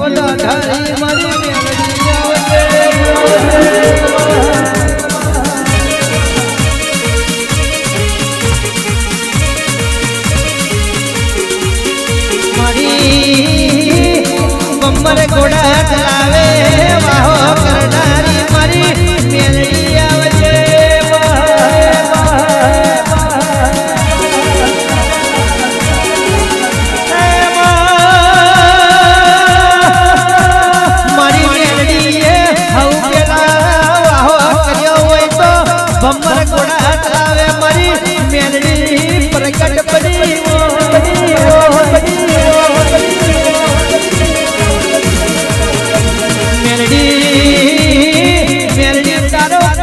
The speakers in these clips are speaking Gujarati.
ધારી મારી બમ્બર ઘોડા ચલાવે વાહો કરનારી મારી મેલડી આવજે મારી મેલડીએ હવ પેલા વાહો કર્યો હોય તો બમ્બર ઘોડા ચલાવે મારી મેલડી પ્રગટ બની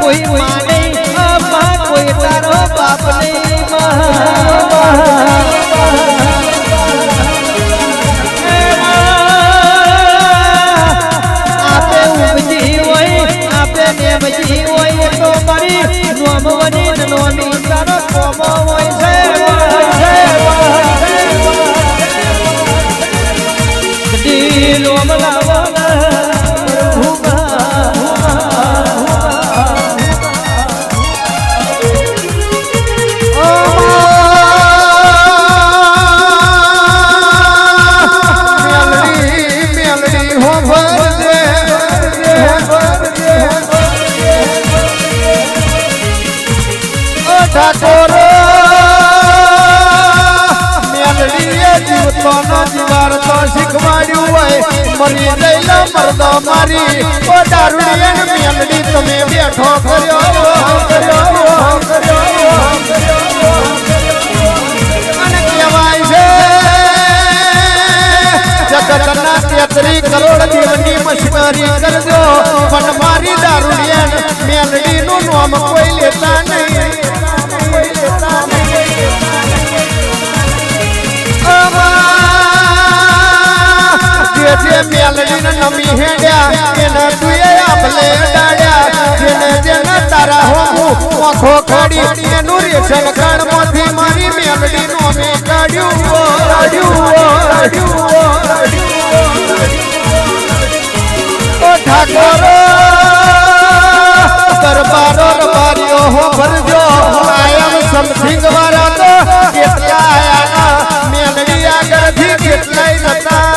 કોઈ માને કોઈ તારો બાપ નહીં આપે ઉપજી હોય આપે નેમજી હોય તો મારી નોમવની નોમી તારો કોમો હોય છે શીખવાડ્યું હોય મરી જઈલા મરદો મારી ઓ દારૂડિયન મેલડી તમે બેઠો કર્યો અને કહેવાય છે જગતના 33 કરોડ દેવની મશીનરી કરજો પણ મારી દારૂડિયન મેલડી નું નામ કોઈ લેતા નહીં જે મેલડીને નમી હેડ્યા એને તુએ આભલે ડાડ્યા જેને જેને તારા હોમું ઓખો ખડી એનું રેશન કાર્ડમાંથી મારી મેલડી નો મે કાઢ્યું ઓ ઠાકોર દરબારો રબારીઓ હો ભરજો કાયમ સમથિંગ વાળા તો કેટલા આયા મેલડી આગળથી કેટલાય નતા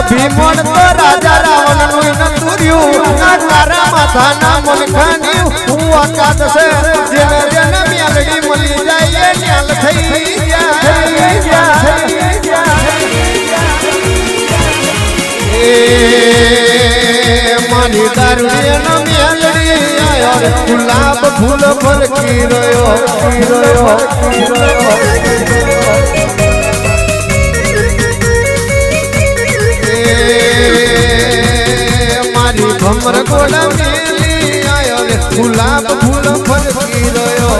ભીમણ તો રાજા રાવણ નું નતુર્યું તારા માથાના મુલખાની હું આકાત છે જેને જેને મેલડી મળી જાય એ ન્યાલ થઈ મારી દારૂડિયન મેલડી આયો ગુલાબ ફૂલ ફરકી રહ્યો ભમર ગોળા મેલી આયો રે ગુલાબ ફૂલ ફરકી રહ્યો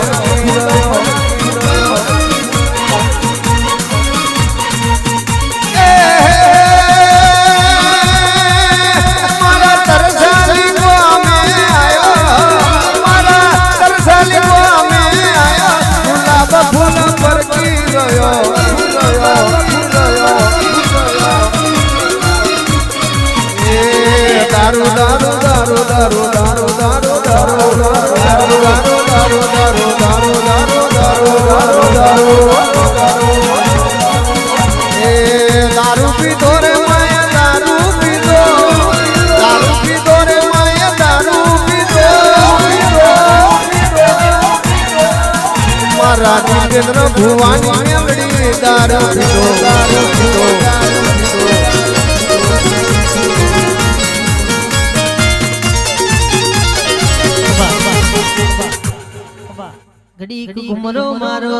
મારા તરસાલી ગોમે આયો ગુલાબ ફૂલ ફરકી રહ્યો દારૂ દારૂ દારૂ દારૂ દારૂ દારૂ દારૂ દારૂ પીધો રે માયા દારૂ પીધો રે માયા દારૂ પીધો મારા જીતેન્દ્ર ભુવાની મેલડી દારૂ પીધો ઘડી ઘુમરો મારો